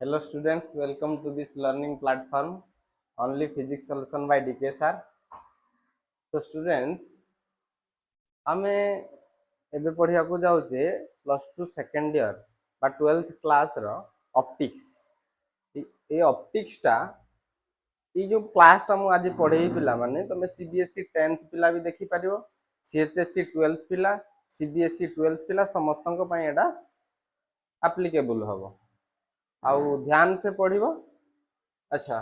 Hello students, welcome to this learning platform only physics solution by DK sir. So students, आमे एबे पढ़िया को जाउचे प्लस 2 सेकंड ईयर बा 12th क्लास रो optics ए optics टा ये जो क्लास टा मु आज पढ़ेई पिला माने तमे सीबीएसई 10th पिला भी देखि पारियो सीएचएससी 12th पिला सीबीएसई 12th पिला समस्तन को पई एडा एप्लीकेबल हबो आउ ध्यान से पढ़िबो। अच्छा,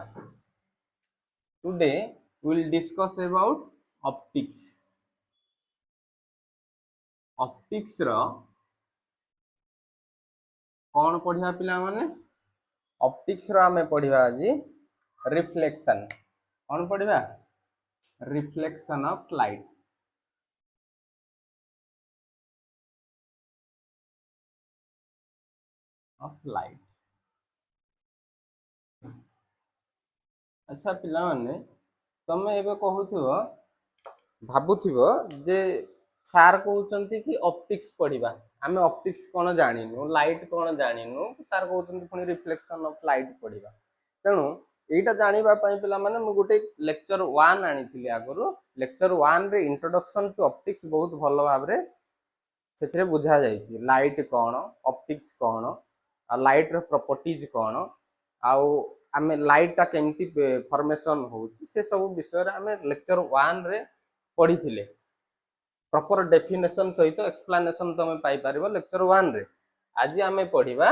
today we will discuss about optics. Optics रो कौन पढ़िया पिला माने ऑप्टिक्स रो हमें पढ़िबा आज रिफ्लेक्शन। कौन पढ़िबा? Reflection of light. अच्छा पिला माने तमे एबे कहूथिबो भाबुथिबो जे सार कहउचंती कि ऑप्टिक्स पढ़िबा आमे ऑप्टिक्स कोन जानिनु लाइट कोन जानिनु सार कहउचंती पुनी रिफ्लेक्शन ऑफ लाइट पढ़िबा तेनु एटा जानिबा पई पिला माने मु गुटे लेक्चर 1 आनिथिली आगुरु लेक्चर 1 रे इंट्रोडक्शन टू ऑप्टिक्स बहुत भलो भाबरे सेथिरे बुझा जाईची लाइट कोन ऑप्टिक्स कोन आ लाइट रो प्रॉपर्टीज कोन आउ आमे लाइट ता केमती फॉर्मेशन होउची से सब विषय रे आमे लेक्चर 1 रे पढ़ी थिले प्रॉपर डेफिनेशन सहित एक्सप्लेनेशन तमे पाई परिबो लेक्चर 1 रे। आज आमे पढ़िबा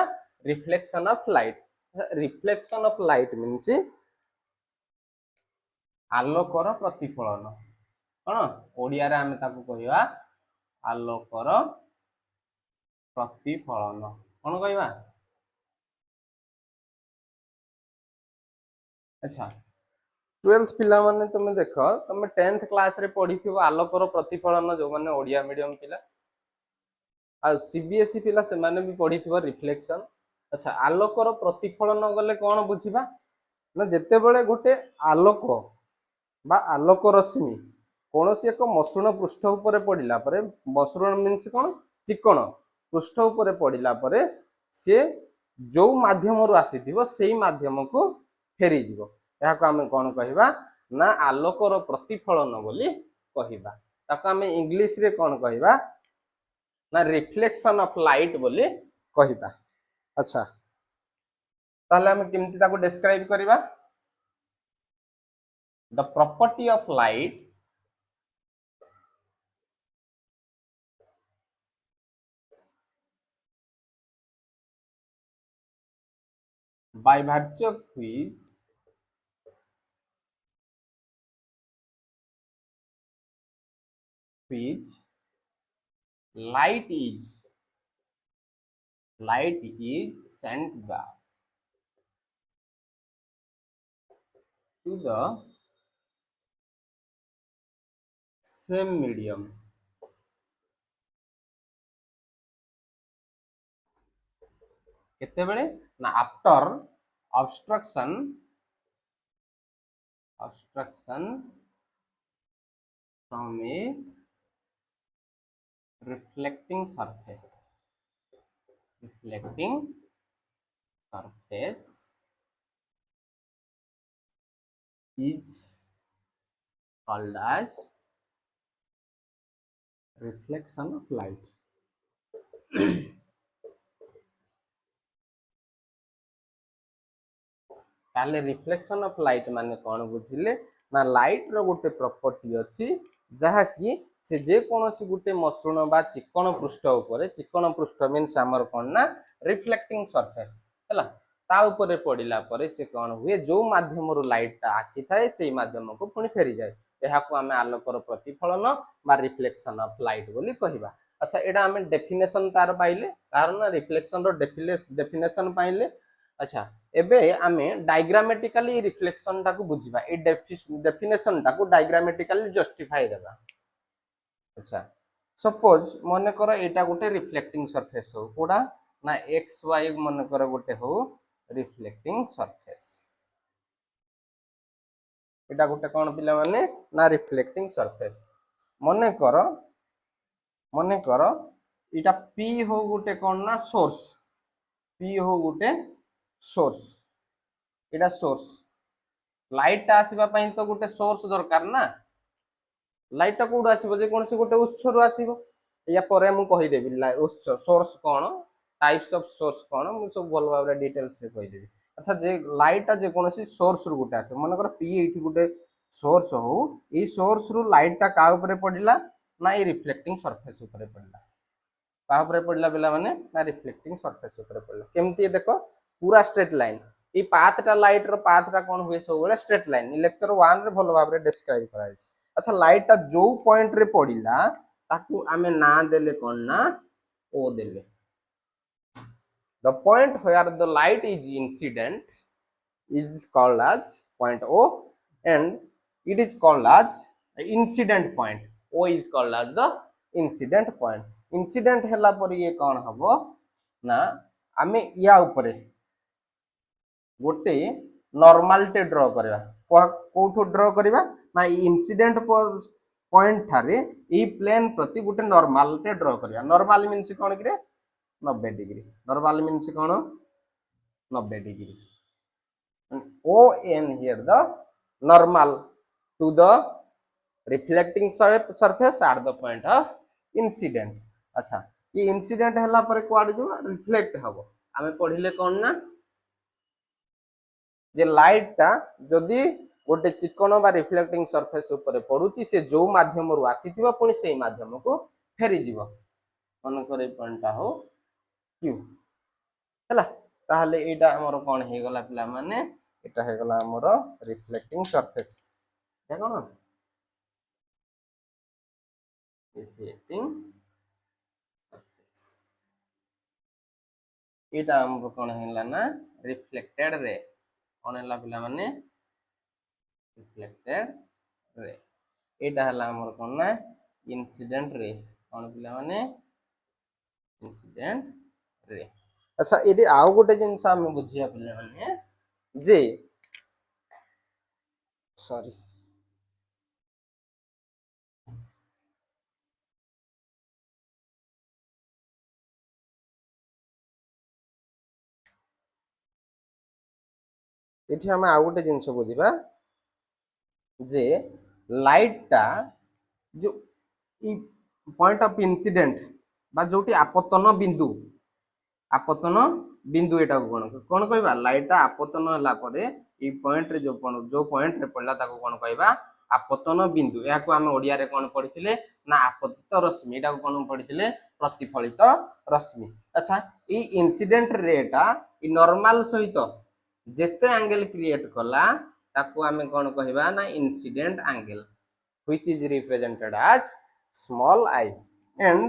reflection of light. Reflection of light means आलोकर प्रतिफलन कोन ओडिया रे आमे ताकू कहिबा आलोकर प्रतिफलन कोन कहिबा। अच्छा 12th पिला माने तुम देख तुम 10th क्लास रे पढ़ी आलोकर प्रतिफलन जो माने ओडिया मीडियम पिला आ सीबीएसई पिला से माने भी पढ़ी रिफ्लेक्शन। अच्छा आलोकर प्रतिफलन गले कौन बुझिबा ना जेते बेले गोटे आलोक बा आलोक रश्मि कौनसी एक मसृण पृष्ठ उपरे पड़िला परे मसृण मीन्स कौन चिकण पृष्ठ उपरे पड़िला परे से जो माध्यम रु आसीथिबो सेही माध्यम को फेरी जीवो याको आमे कोन कहिबा ना आलोकर प्रतिफलन बोली कहिबा ताको आमे इंग्लिश रे कोन कहिबा ना रिफ्लेक्शन ऑफ लाइट बोली कहिबा। अच्छा ताले आमे केमती ताको डिस्क्राइब करिबा the property of light by virtue of which light is sent back to the same medium केतेबेले ना after obstruction from a reflecting surface is called as reflection of light। ताले reflection of light माने कौन बुझिले ना light रो गोटे property अछि जहा कि से जे कोनोसी गोटे मसृण बा चिकण पृष्ठ ऊपर चिकण पृष्ठ मीन्स हमर कोन ना रिफ्लेक्टिंग सरफेस हला ता ऊपर पड़िला परे से कोन हुए जो माध्यम रु लाइट ता आसी थाए सेही माध्यम को पुनी फेरी जाय एहा को हमें आलोकर प्रतिफलन बा रिफ्लेक्शन ऑफ लाइट बोली कहिबा। अच्छा एडा हमें डेफिनेशन तार पाइले कारण ना रिफ्लेक्शन रो डेफिनेशन पाइले। अच्छा एबे आमे डायग्रामेटिकली रिफ्लेक्शन टाको बुझिबा ए डेफिनेशन टाको डायग्रामेटिकली जस्टिफाई देबा। अच्छा सपोज मने कर एटा गोटे रिफ्लेक्टिंग सरफेस हो कोडा ना एक्स वाई मने कर गोटे हो रिफ्लेक्टिंग सरफेस एटा गोटे कोन पिला माने ना रिफ्लेक्टिंग सरफेस मने कर एटा पी हो गोटे कोन ना सोर्स पी हो गोटे सोर्स एटा सोर्स लाइट टा आसीबा पई तो गोटे सोर्स दरकार ना लाइट टा कोड आसीबो जे कोनसी गोटे उत्स रु आसीबो या परे मु कहि देबी उत्स सोर्स कोन टाइप्स ऑफ सोर्स कोन मु सब भल भाबरे डिटेल्स रे कहि देबी अच्छा जे लाइट टा जे कोनसी सोर्स रु गोटे आसे मन कर पी एठी गोटे सोर्स हो ई सोर्स रु लाइट टा का ऊपर पडिला ना ई रिफ्लेक्टिंग सरफेस ऊपर पडिला का ऊपर पडिला पिला माने ना रिफ्लेक्टिंग सरफेस ऊपर पडिला केमती देखो पूरा स्ट्रेट लाइन ई पाथ टा लाइट रो पाथ टा कोन हुए सब बेले स्ट्रेट लाइन लेक्चर 1 रे भल भाबरे डिस्क्राइब कराइ अच्छा लाइट टा जो पॉइंट रे पडिला ताकू आमे ना देले कोन ना ओ देले the point where the light is incident is called as point O and it is called as incident point O is called as the incident point incident hela पर ये कौन हबो ना आमे या ऊपर गोटे नॉर्मल टे ड्रॉ करबा कोठो ड्रॉ करबा ना इंसिडेंट पॉइंट थारे ई प्लेन प्रति गोटे नॉर्मल टे ड्रॉ करबा नॉर्मल मींस कोन कि 90 degree normal means cone 90 degree O n here the normal to the reflecting surface at the point of incident अच्छा ये इंसिडेंट हला पर क्वाड जो रिफ्लेक्ट हबो आमे पढिले कोन ना जे लाइट टा जदी गोटे चिकन बा रिफ्लेक्टिंग सरफेस ऊपर पडुची से जो माध्यम रु आसीथिबा पुनी सेही माध्यम को फेरी जीवो मन करे पॉइंट टा हो क्यू हला ताहले एटा हमर कोन हे गला पिला माने एटा हे गला हमर रिफ्लेक्टिंग सरफेस या कोन रिफ्लेक्टिंग सरफेस एटा हमर कोन हेला ना रिफ्लेक्टेड रे कोन हेला पिला माने रिफ्लेक्टेड रे एटा हला हमर कोन ना इंसिडेंट रे कोन पिला माने इंसिडेंट रे अच्छा एडी आउ गोटे जिंस हम बुझिया पिला माने जे सॉरी एठी हम आउ गोटे जिंस बुझिबा जे लाइट टा जो ई पॉइंट ऑफ इंसिडेंट बा जोटी आपतन बिंदु एटा कोन कहबा लाइट आपतन हला परे ई पॉइंट रे जो पॉइंट रे पड़ला ताको कोन कहबा आपतन बिंदु या को हम ओडिया रे कोन पढिथिले ना आपतित रश्मि एटा को कोन पढिथिले प्रतिफलित रश्मि अच्छा ई इंसिडेंट रेटा ई नॉर्मल सहित जेते एंगल क्रिएट कला ताको हम कोन कहबा ना incident angle which is represented as small I and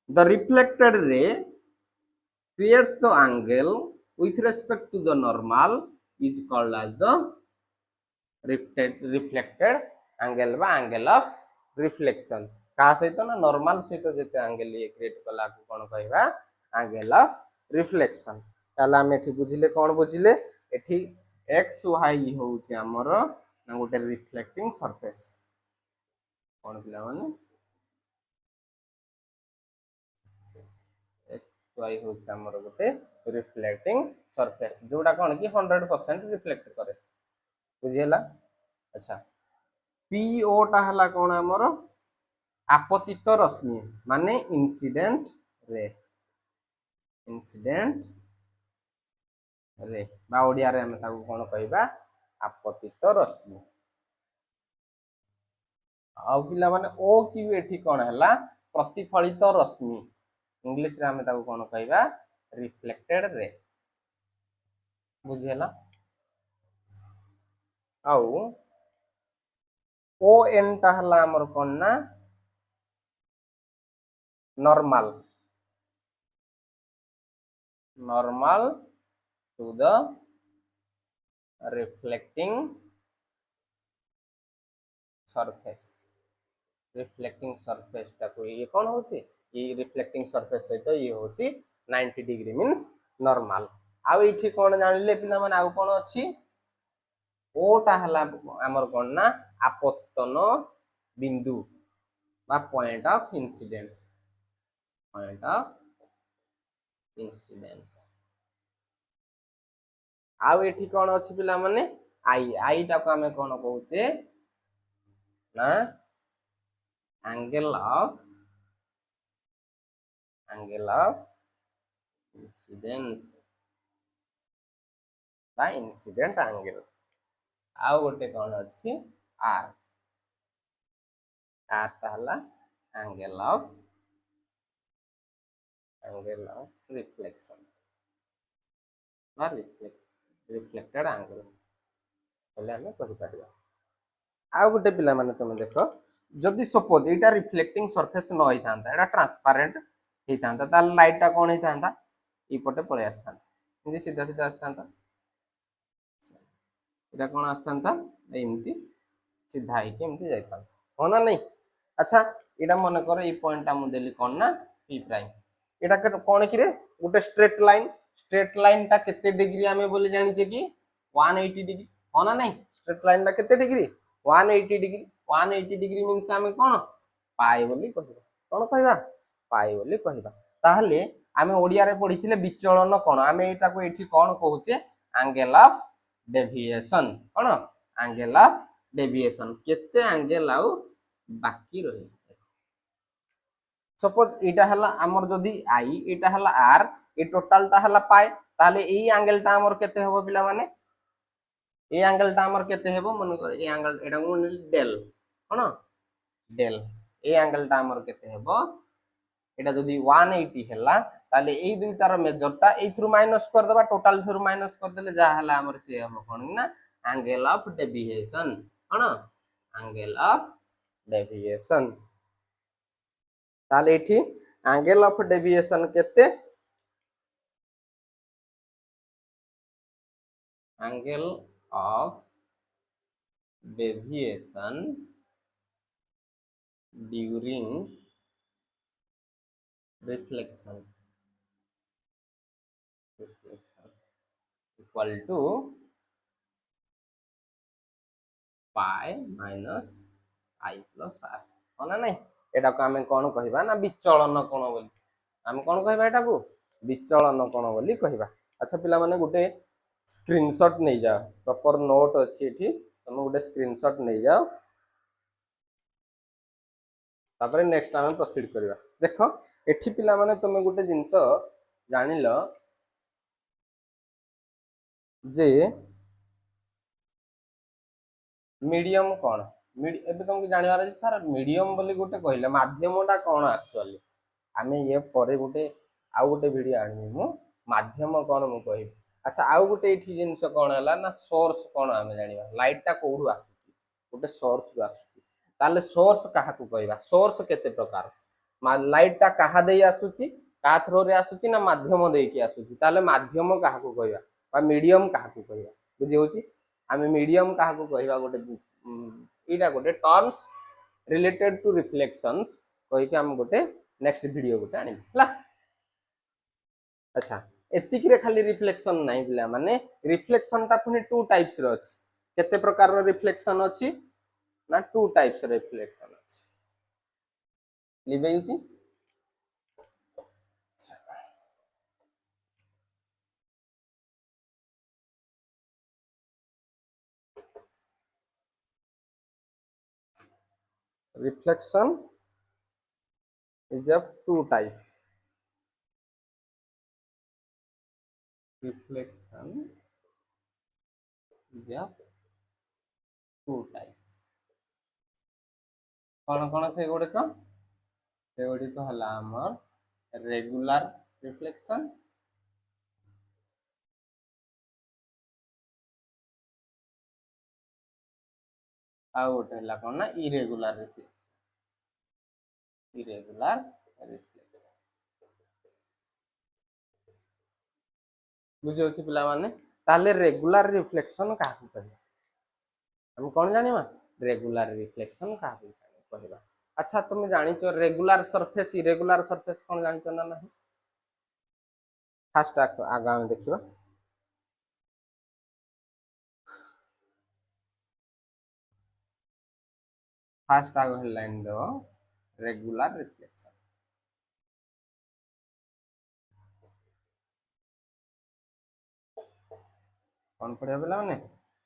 the reflected ray creates the angle with respect to the normal is called as the reflected angle বা angle of reflection का सहित ना normal सहित जेते angle ये create कला को कोन कहबा angle of reflection ताला हम एठी बुझिले कोन बुझिले एठी x y होउची हमर ना गोटे रिफ्लेक्टिंग सरफेस कोन पिला माने y होउची हमर गोटे रिफ्लेक्टिंग सरफेस जोटा कोन कि 100% रिफ्लेक्ट करे बुझियला अच्छा PO टा हला कोन हमर आपतित रश्मि माने इंसिडेंट रे बा ओडिया रे हम ताको कोन कहबा आपतित रश्मि आ पिला माने ओ कि एठी कोन हला प्रतिफलित रश्मि इंग्लिश रे हम ताको कोन कहबा रिफ्लेक्टेड रे बुझियला आउ ओ एन टा हला हमर कोन ना normal to the reflecting surface ताको ये कौन होची ये रिफ्लेक्टिंग सरफेस सहित ये होची 90 डिग्री मींस नॉर्मल आ एठी कोन जानले पिला माने आ कोन अछि ओ टा हला हमर कोन ना आपतन बिंदु बा पॉइंट ऑफ इंसिडेंस आउ एठी कौन अछि पिला माने आई टाको आमे कौन कहूचे ना एंगल ऑफ इंसिडेंस बा इंसिडेंट एंगल आउ गोटे कौन अछि आर ताहला एंगल ऑफ रिफ्लेक्शन बा रिफ्लेक्टेड एंगल बोले हमें कहि परिया आउ गोटे पिला माने तुम देखो जदि सपोज एटा रिफ्लेक्टिंग सरफेस न होई थांता एटा ट्रांसपेरेंट होई थांता ताल लाइट टा कोन होई थांता ई पटे पळे आस्थांता इनके सीधा सीधा आस्थांता एटा कोन आस्थांता एमती सीधा ही के एमती जाई थांता हो ना नहीं अच्छा एटा मन करो ई पॉइंट टा मु देली कोन ना p प्राइम एटा के कोन कि रे गोटे स्ट्रेट लाइन टा केते डिग्री आमे बोली जानि छे कि 180 डिग्री हो ना नहीं स्ट्रेट लाइन टा केते डिग्री 180 डिग्री 180 डिग्री मींस आमे कोन पाई बोली कहबा कोन कहबा पाई बोली कहबा ताहले आमे ओडिया रे पढिथिले विचलन कोन आमे एटा को एठी कोन कहूचे एंगल ऑफ डेविएशन कोन एंगल ऑफ डेविएशन केते एंगल आउ बाकी रही सपोज एटा हला हमर जदी आई एटा हला आर ए टोटल ता हला पाई ताले ए एंगल ता हमर केते होबो पिला माने ए एंगल ता हमर केते हेबो मन कर ए एंगल एटा को डेल कोन डेल ए एंगल ता हमर केते हेबो एटा जदी 180 हला ताले ए दुई तार मेजर ता ए थ्रू माइनस कर देबा टोटल थ्रू माइनस कर देले जा हला हमर से हम कोन ना एंगल ऑफ डेविएशन कोन एंगल ऑफ डेविएशन ताले एठी एंगल ऑफ डेविएशन केते angle of deviation during reflection equal to pi minus i plus r होना नहीं एटा को हमें कोन कहबा ना विचलन कोन बोली हम कोन कहबा एटा को विचलन कोन बोली कहबा अच्छा पिला माने गुटे स्क्रीनशॉट नहीं जाओ प्रॉपर नोट अछि एठी तुम गुटे स्क्रीनशॉट नहीं जाओ तापर नेक्स्ट हम प्रोसीड करबा देखो एठी पिला माने तुम गुटे जिंस जानिलो जे मीडियम कोन एबे तुमको जानिबार अछि सर मीडियम बोली गुटे कहले माध्यमटा कोन एक्चुअली आमे ये परे गुटे आउ गुटे वीडियो आनी मु माध्यम कोन मु कहि अच्छा आउ गुटे एठी जिंस कोन हला ना सोर्स कोन आमे जानिबा लाइट टा कोडू आसी गुटे सोर्स रु आसी ताले सोर्स काहा को कहबा सोर्स केते प्रकार लाइट टा काहा देई आसुची का थ्रो रे आसुची ना माध्यम देई की आसुची ताले माध्यम काहा को कहबा बा मीडियम काहा को कहबा बुझी होची आमे मीडियम काहा को कहबा गोटे एटा गोटे टर्म्स रिलेटेड टू रिफ्लेक्शंस कहि के हम गोटे नेक्स्ट वीडियो गोटे आनी हला अच्छा एतिक रे खाली रिफ्लेक्शन नहीं पिला माने रिफ्लेक्शन ता पुनी टू टाइप्स रो अछि केते प्रकार रो रिफ्लेक्शन अछि ना टू टाइप्स रिफ्लेक्शन अछि लिबेउची reflection is of two types reflection is of two types कौन से गुड़े हला हमर रेगुलर रिफ्लेक्शन आ गोटे हला कौन ना इरेगुलर रिफ्लेक्शन बुझे होची पिला माने ताले रेगुलर रिफ्लेक्शन का कहबा हम कौन जानिबा रेगुलर रिफ्लेक्शन का कहबा अच्छा तुम जानि छो रेगुलर सरफेस इरेगुलर सरफेस कौन जानि छो ना नहीं फास्ट आगा में देखिबा फास्ट आगो हेडलाइन दो रेगुलर रिफ्लेक्शन कौन पढ़िया पिला माने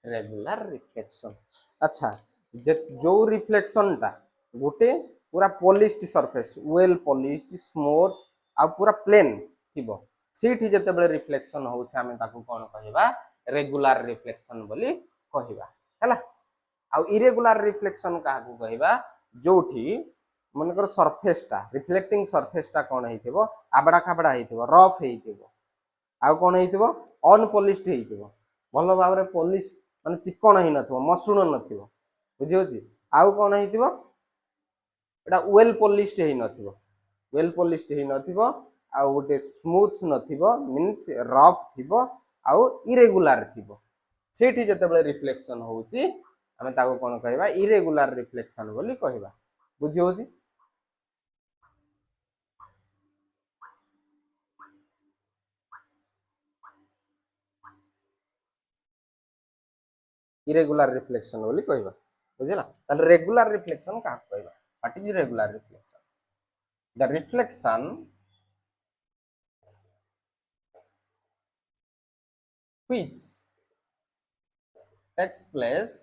रेगुलर रिफ्लेक्शन। अच्छा जे जो रिफ्लेक्शन टा गोटे पूरा polished surface well polished smooth आ पूरा प्लेन थिबो सेठी जेतेबेले रिफ्लेक्शन होउछ आमे ताकू कोन कहिबा रेगुलर रिफ्लेक्शन बोली कहिबा हैला। आ इरेगुलर रिफ्लेक्शन काहाकू कहिबा जोठी मनकर सरफेस टा रिफ्लेक्टिंग सरफेस टा कोन हेतिबो आबडा खाबडा हेतिबो रफ हेतिबो आ कोन हेतिबो अनपॉलिश्ड हेतिबो भलो भाबरे पॉलिश माने चिकण हे नथिबो मसृण नथिबो बुझि होछि। आउ कोन हेतिबो एटा वेल पॉलिश्ड हे नथिबो वेल पॉलिश्ड हे नथिबो आ गोटे स्मूथ नथिबो मींस रफ थिबो आ इरेगुलर थिबो सेठी जेतेबेले रिफ्लेक्शन होउछि आमे ताको कोन कहबा इरेगुलर रिफ्लेक्शन बोली कहबा बुझि होछि। इरेगुलर रिफ्लेक्शन बोली कहबा बुझिला। ताले रेगुलर रिफ्लेक्शन का कहबा what is regular reflection the reflection which takes place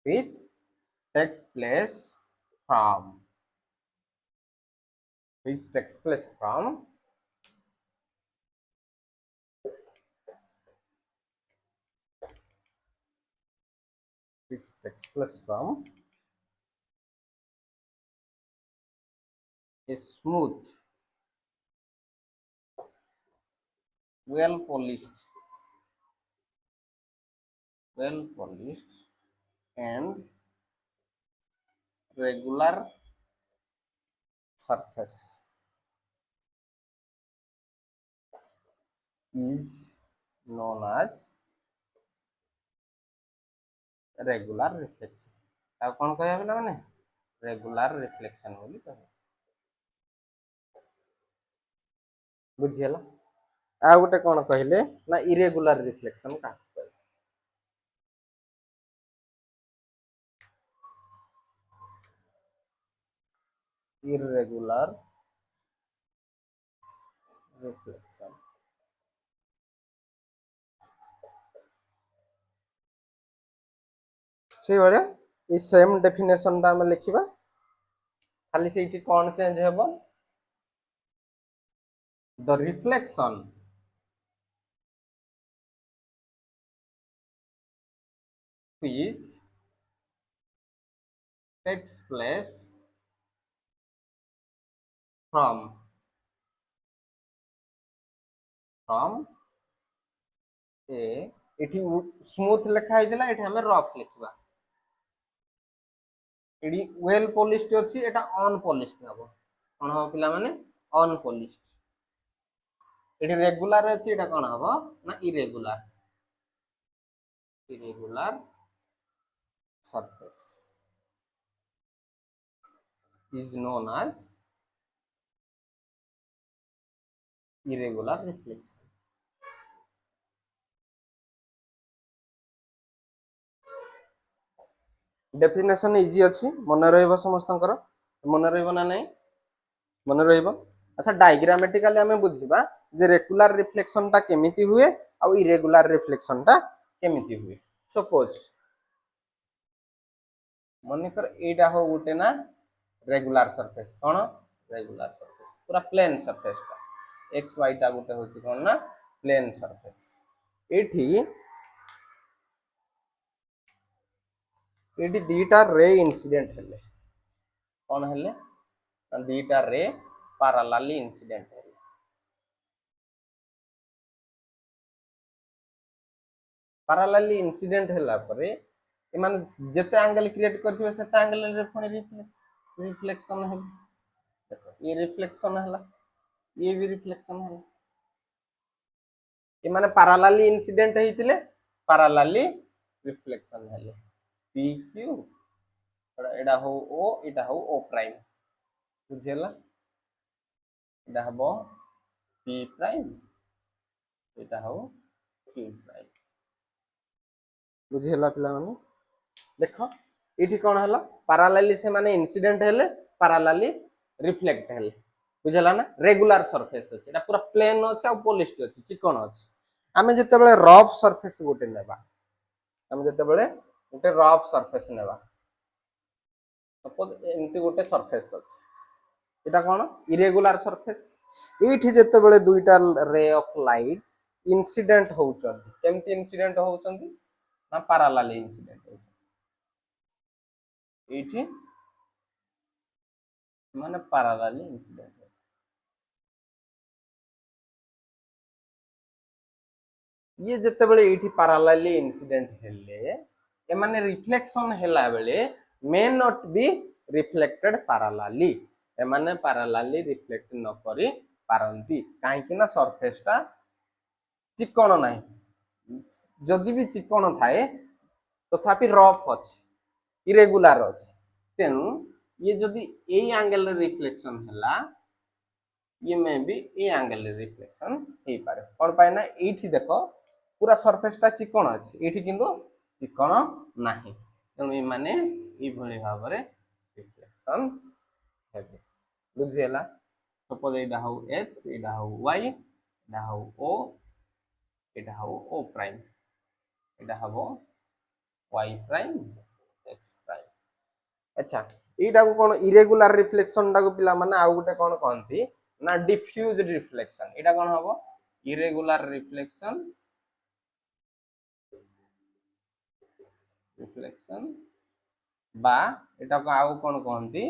which takes place from which takes place from which takes place from a smooth well polished and regular surface is known as regular reflection. आ कोन कहया बेला माने regular reflection बोली कहया बुझियला। आ गोटे कोन कहले ना irregular reflection का irregular reflection से भले ई सेम डेफिनेशन दा हम लिखिबा खाली सेठी कोन चेंज हेबो the reflection which takes place from a एठी स्मूथ लिखा हैदिला एठी हमें रफ लिखबा एडी वेल पॉलिश्ड अछि एटा अनपॉलिश्ड हबो कोन हो पिला माने अनपॉलिश्ड एडी रेगुलर अछि एटा कोन हबो ना irregular surface is known as irregular reflection। Definition easy अछि मन रहइबो समस्तंकर मन रहइबो ना नै मन रहइबो। अच्छा डायग्रामेटिकली हमें बुझिबा जे रेगुलर रिफ्लेक्शन ता केमिति हुए आ इरेगुलर रिफ्लेक्शन ता केमिति हुए। सपोज मन कर एटा हो गुटे ना रेगुलर सरफेस कोन रेगुलर सरफेस पूरा प्लेन सरफेस ता एक्स वाई ता गुटे होची कोन ना प्लेन सरफेस एठी एटी दीटा रे इंसिडेंट हेले कौन हेले दीटा रे पैरेलली इंसिडेंट हेले पैरेलली इंसिडेंट होला परे ए माने जेते एंगल क्रिएट करथिबे सेते एंगल रे पुनी रिफ्लेक्शन हे देखो ये रिफ्लेक्शन होला ये भी रिफ्लेक्शन होला ए माने पैरेलली इंसिडेंट हेतिले पैरेलली रिफ्लेक्शन हेले पी क्यू एडा हो ओ एडा हो ओ प्राइम बुझेला एडा हबो पी प्राइम एडा हो क्यू प्राइम बुझेला पिला माने देखो एठी कोन हला पैरेलली से माने इंसिडेंट हेले पैरेलली रिफ्लेक्ट हेले बुझला ना रेगुलर सरफेस अछि एटा पूरा प्लेन अछि आ पॉलिश्ड अछि चिकन अछि आमे जेतेबेले रफ सरफेस गोटे नेबा आमे जेतेबेले गोटे रफ सरफेस नेबा सपोज एमती गोटे सरफेस अछि এটা কোন ইরেগুলার सरफेस এইଠି যেতেবেলে দুইটা রে অফ লাইট ইনসিডেন্ট होउचंती কেমতি ইনসিডেন্ট होउचंती না প্যারালালি ইনসিডেন্ট এইଠି মানে প্যারালালি ইনসিডেন্ট ये ଯେତେବେଳେ ଏଇଠି parallelly incident ହେଲେ ଏମାନେ reflection ହେଲା ବେଳେ may not be reflected parallelly ଏମାନେ parallelly reflect ନ କରି ପାରନ୍ତି କାହିଁକି ନା surface ଟା ଚିକଣ ନାହିଁ ଯଦି ବି ଚିକଣ ଥାଏ ତଥାପି ରଫ୍ ଅଛି ଇରେଗୁଲାର ଅଛି ତେଣୁ ये ଯଦି ଏଇ angle ରେ reflection ହେଲା ये में भी ए एंगल रे रिफ्लेक्शन हे पारे कोन पाए ना एठी देखो पूरा सरफेस टा चिकन अछि एठी किंतु चिकन नाही तेणु ए माने ई भली भाबरे रिफ्लेक्शन हेबे बुझियला सपोज एडा हो x एडा हो y एडा हो o एडा हो o प्राइम एडा हो y प्राइम x प्राइम अच्छा एटा को कोन इरेगुलर रिफ्लेक्शन टा को पिला माने आ गुटे कोन कहंती ना डिफ्यूज रिफ्लेक्शन एटा कोन हबो इरेगुलर रिफ्लेक्शन रिफ्लेक्शन बा एटा को आउ कोन कहंती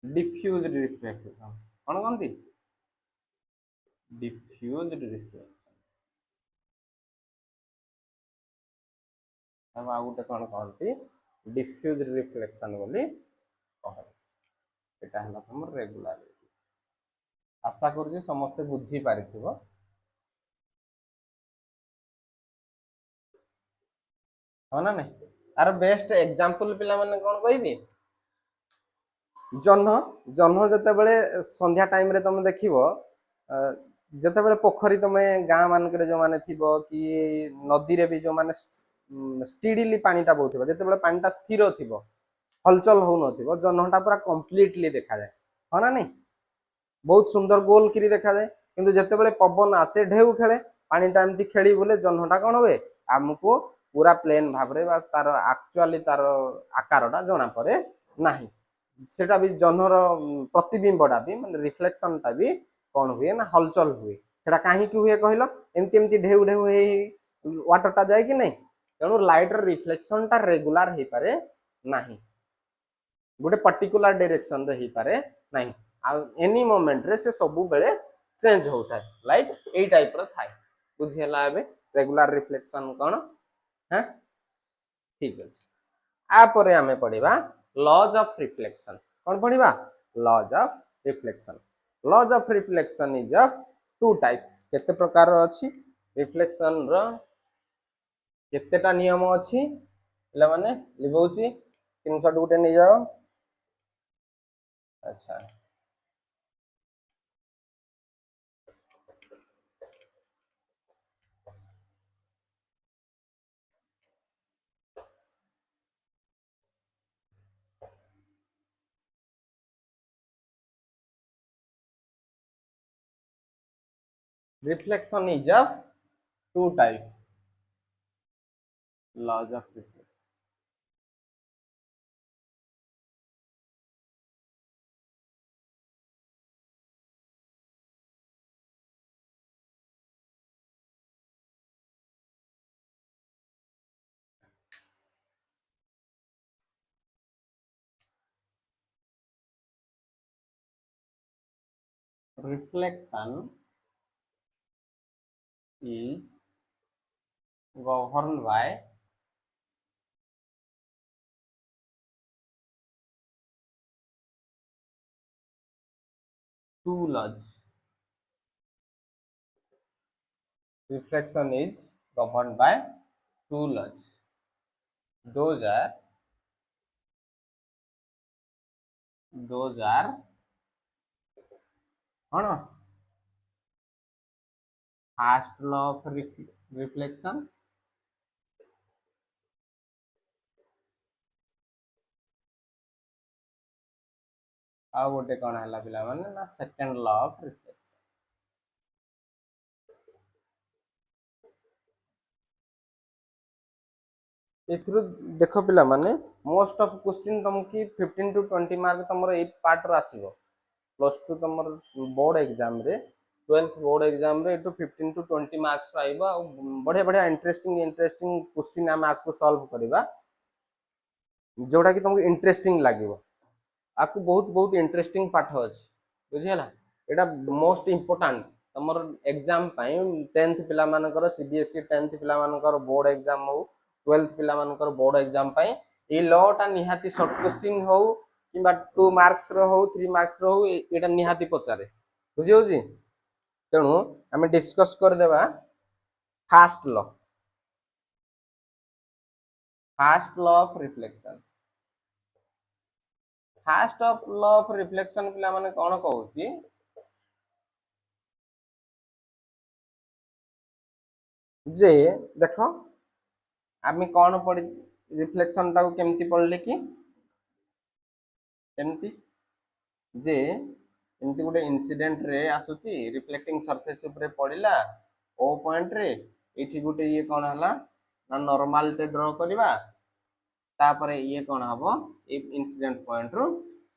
डिफ्यूज रिफ्लेक्शन कोन कहंती डिफ्यूज रिफ्लेक्शन अब आउ गुटे कोन कहंती डिफ्यूज रिफ्लेक्शन बोली कहंती एटा हला हमर रेगुलर आशा करू समस्त बुझी पारिथिबो हो ना नहीं तार बेस्ट एग्जांपल पिला माने कोन कहबी जन्ह जन्ह जेतेबेले संध्या टाइम रे तुम देखिबो जेतेबेले पोखरी तुमे गां मानकरे जो माने थिबो कि नदी रे भी जो माने स्टीडीली पानीटा बहुथिबो जेतेबेले पानीटा स्थिर थिबो हलचल हो नथिबो जन्हटा पूरा कंप्लीटली देखा जाए हो ना नहीं बहुत सुंदर गोल किरी देखा जाए किंतु जेतेबेले पवन आसे ढेउ खेले पानीटा एमती खेली बोले जन्हटा कोन हुए हमको पूरा प्लेन भाबरे बा तार एक्चुअली तार आकारटा जणा पड़े नाही सेटा भी जन्हर प्रतिबिंबटा भी माने रिफ्लेक्शनटा भी कोन हुए ना हलचल हुए सेटा काहे कि हुए कहलो एमती एमती ढेउ ढेउ हे वाटरटा जाए कि नहीं तेणु लाइट र रिफ्लेक्शनटा रेगुलर हे पारे नाही गोटे पर्टिकुलर डायरेक्शन रे ही पारे नाही आ एनी मोमेंट रे से सब बेले चेंज होता है लाइट ए टाइप रो थाए बुझियला एबे रेगुलर रिफ्लेक्शन कोन हैं ठीक अछि आ परे हमें पढिबा लॉज ऑफ रिफ्लेक्शन कोन पढिबा laws of reflection laws of reflection is of two types केते प्रकार अछि रिफ्लेक्शन रो केतेटा नियम अछि ले माने लिबौची स्क्रीनशॉट गुटे नै जाओ अच्छा reflection is of two types laws of reflection reflection is governed by two laws reflection is governed by two laws those are कौन first law of reflection आ गोटे कौन है पिला माने ना सेकंड लॉ ऑफ रिफ्लेक्शन। एथुरु देखो पिला माने मोस्ट ऑफ क्वेश्चन तुमकी 15 टू 20 मार्क तमरो ए पार्ट रो आसीबो प्लस 2 तमर बोर्ड एग्जाम रे 12th बोर्ड एग्जाम रे एटू 15 टू 20 मार्क्स आइबो बढ़िया बढ़िया इंटरेस्टिंग इंटरेस्टिंग क्वेश्चन हम आपको सॉल्व करबा जोड़ा कि तुमको इंटरेस्टिंग लागिबो आपको बहुत बहुत इंटरेस्टिंग पाठ अछि बुझियला एटा मोस्ट इंपोर्टेंट तमर एग्जाम पाई 10th पिला मानकर सीबीएसई 10th पिला मानकर बोर्ड एग्जाम हो 12th पिला मानकर बोर्ड एग्जाम पाई ए लॉटा निहाती शॉर्ट क्वेश्चन हो किबा 2 मार्क्स रो हो 3 मार्क्स रो हो एटा निहाती पचारे बुझियो जी तेणु आम डिस्कस कर देबा fast law of reflection fast of law of reflection पिला माने कोन कहूची जे देखो आम कौन पढ़ी रिफ्लेक्शन टाको केमती पढ़ले कि केमती जे एमती गोटे इंसिडेंट रे आसुची रिफ्लेक्टिंग सरफेस ऊपर पड़िला ओ पॉइंट रे एठी गोटे ये कौन हला ना नॉर्मल टे ड्रा करबा तापरे ये कौन हबो ए इंसिडेंट पॉइंट रो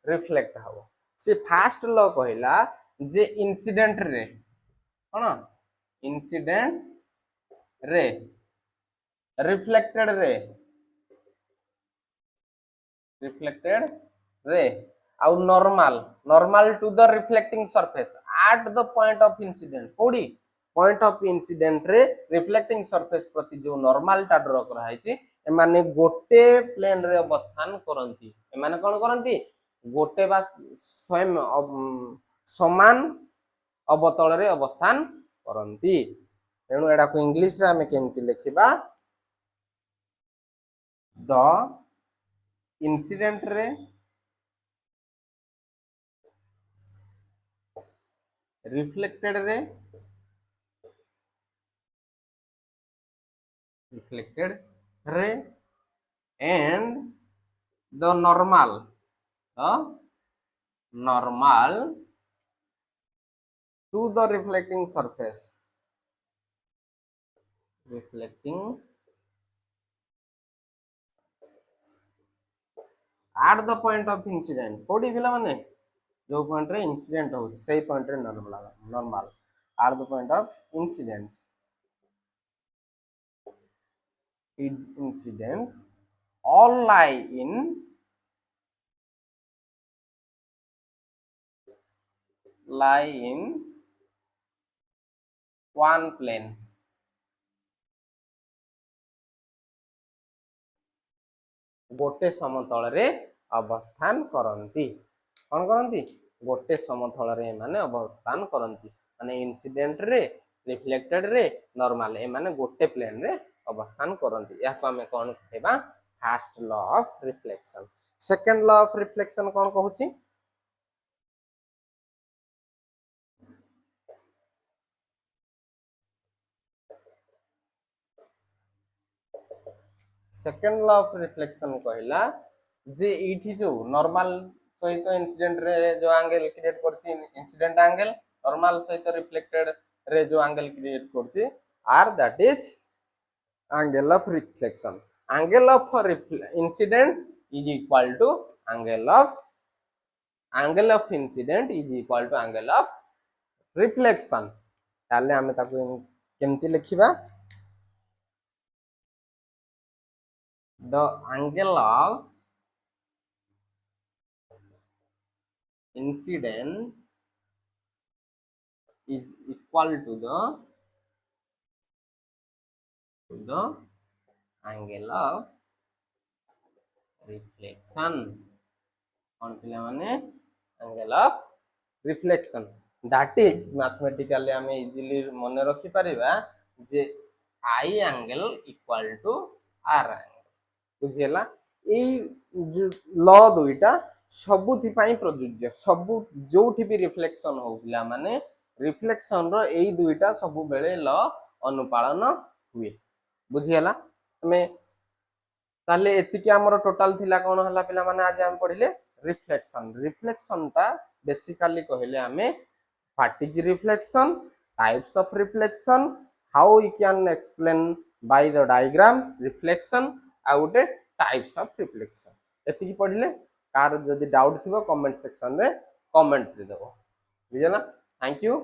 रिफ्लेक्ट हबो से फास्ट लॉ कहला जे इंसिडेंट रे कोन इंसिडेंट रे रिफ्लेक्टेड रे आउ normal to the reflecting surface at the point of incident कोडी point of incident ray reflecting surface प्रति जो नॉर्मल टा ड्रा करा है एमाने गोटे प्लेन रे अवस्थान करंती एमाने कोन करंती गोटे बा स्वयं समान अवतल रे अवस्थान करंती तेणु एडा को इंग्लिश रे हमें केमती लिखिबा the incident ray reflected ray and the normal to the reflecting surface at the point of incident कोडी पिला माने जो पॉइंट रे इंसिडेंट हो सही पॉइंट रे normal at the point of incident all lie in one plane गोटे समतल रे अवस्थान करंती कौन करंती गोटे समतल रे माने अवस्थान करंती माने इंसिडेंट रे रिफ्लेक्टेड रे नॉर्मल ए माने गोटे प्लेन रे अवस्थान करंती या को हमें कौन कहबा first law of reflection second law of reflection कौन कहूची सेकंड लॉ ऑफ रिफ्लेक्शन कहला जे इठी जो नॉर्मल सहित इंसिडेंट रे जो एंगल क्रिएट करछि इंसिडेंट एंगल नॉर्मल सहित रिफ्लेक्टेड रे जो एंगल क्रिएट करछि आर that is angle of reflection angle of incidence is equal to angle of incidence is equal to angle of reflection ताले हमें ताको केमती लिखिबा the angle of incident is equal to the angle of reflection कौन पिला माने angle of reflection that is mathematically हमें easily मन रखि परिबा जे I angle equal to R angle बुझियला लॉ दुईटा सबुथि पाई प्रयोज्य सबु जोठी भी रिफ्लेक्शन हो पिला माने रिफ्लेक्शन रो एई दुईटा सबु बेले लॉ अनुपालन हुए बुझियला हमें ताले एतिकी हमर टोटल थिला कोन हला पिला माने आज हम पढिले रिफ्लेक्शन टा बेसिकली कहले आमे what is reflection, types of reflection, how we can explain by the diagram reflection आ गोटे टाइप्स ऑफ रिफ्लेक्शन एतिकी पढ़िले कार जदि डाउट थिबो कमेंट सेक्शन रे कमेंट दे देबो बुझला थैंक यू।